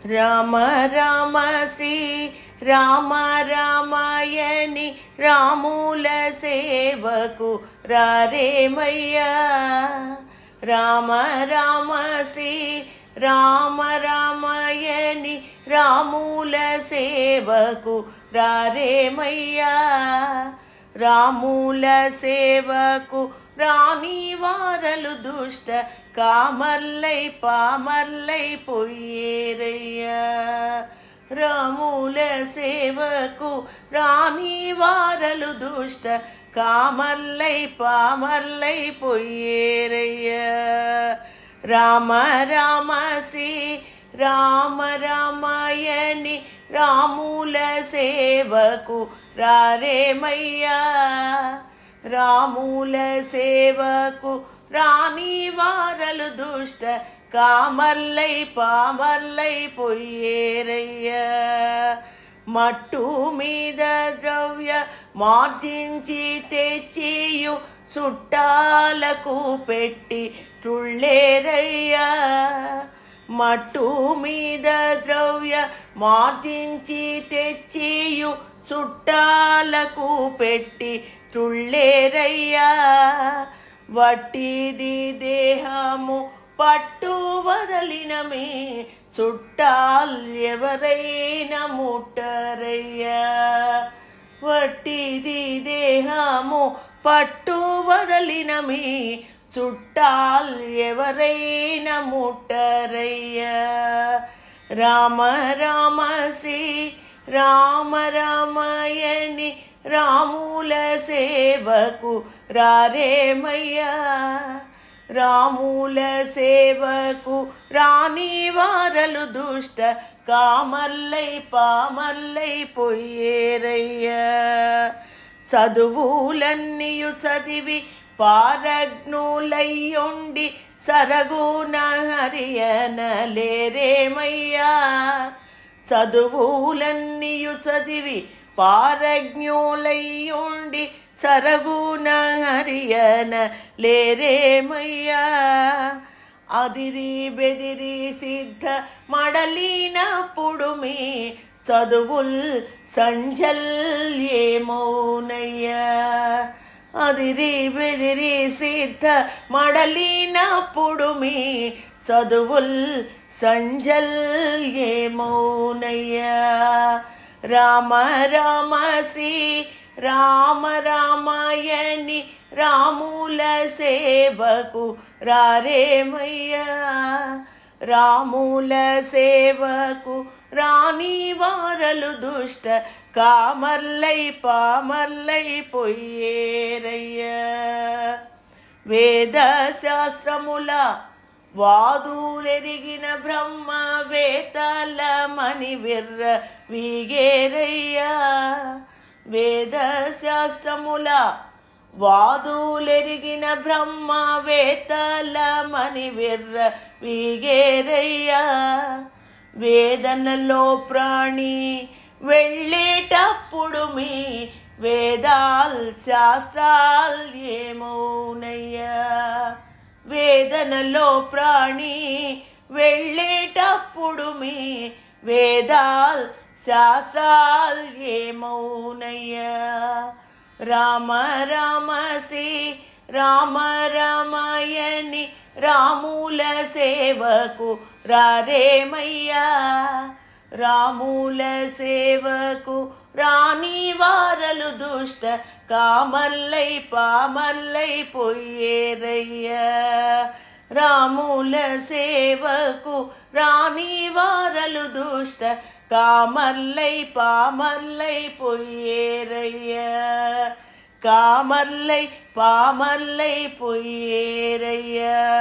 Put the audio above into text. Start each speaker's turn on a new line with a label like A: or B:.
A: రామ రామ శ్రీ రామ రామాయణి రాముల సేవకు రారేమయ్యా. రామ రామ శ్రీ రామ రామాయణి రాముల సేవకు రారేమయ్యా. రాముల సేవకు రాని వారలు దుష్ట కామర్లై పామర్లై పోయేరయ్యా. రాముల సేవకు రాని వారలు దుష్ట కామర్లై పామర్లై పోయేరయ్యా. రామ రామ శ్రీ రామ రామాయణి రాముల సేవకు రారేమయ్యా. రాముల సేవకు రాని వారలు దుష్ట కామర్లై పామర్లై పోయేరయ్యా. మట్టు మీద ద్రవ్య మార్జించి తెచ్చియు చుట్టాలకు పెట్టి టుళ్ళేరయ్యా. మట్టు మీద ద్రవ్య మార్జించి తెచ్చియు చుట్టాలకు పెట్టి టుళ్ళేరయ్యా. వట్టిది దేహము పట్టు వదలినమే చుట్టాలు ఎవరైనా ముట్టరయ్యా. వట్టిది దేహము పట్టు వదలినమే చుట్టాలు ఎవరైనా ముట్టరయ్యా. రామ రామ శ్రీ రామ రామాయణి రాముల సేవకు రారేమయ్యా. రాముల సేవకు రాని వారలు దుష్ట కామర్లై పామర్లై పోయేరయ్యా. చదువులన్నీయు చదివి పారజ్ఞులయ్యుండి సరగున హరియనలేరేమయ్యా. చదువులన్నీయు చదివి పారజ్ఞులయ్యుండి సరగున హరియన లేరేమయ్యా. అదిరి బెదిరి సిద్ధ మడలినప్పుడు మీ చదువుల్ సంజల్యేమౌనయ్యా. అదిరి బెదిరి సిద్ధ మడలినప్పుడు మీ చదువుల్ సంజల్యేమౌనయ్యా. రామ రామ శ్రీ రామ రామాయణి రాముల సేవకు రారేమయ్యా. రాముల సేవకు రాని వారలు దుష్ట కామర్లై పామర్లై పోయేరయ్యా. వేద శాస్త్రముల వాదులెరిగిన బ్రహ్మవేత్తలమని విర్ర వీగేరయ్యా. వేద శాస్త్రముల వాదులెరిగిన బ్రహ్మవేత్తలమని విర్ర వీగేరయ్యా. వేదనలో ప్రాణి వెళ్ళేటప్పుడు మీ వేదాల్ శాస్త్రాల్ ఏమౌనయ్యా. వేదనలో ప్రాణి వెళ్ళేటప్పుడు మీ వేదాల్ శాస్త్రాల్ ఏమౌనయ్యా. రామ రామ శ్రీ రామ రామాయణి రాముల సేవకు రారేమయ్యా. రాముల సేవకు రాని వారలు దుష్ట కామర్లై పామర్లై పోయేరయ్యా. రాముల సేవకు రాని వారలు దుష్ట కామర్లై పామర్లై పోయేరయ్యా. కామర్లై పామర్లై పోయేరయ్యా.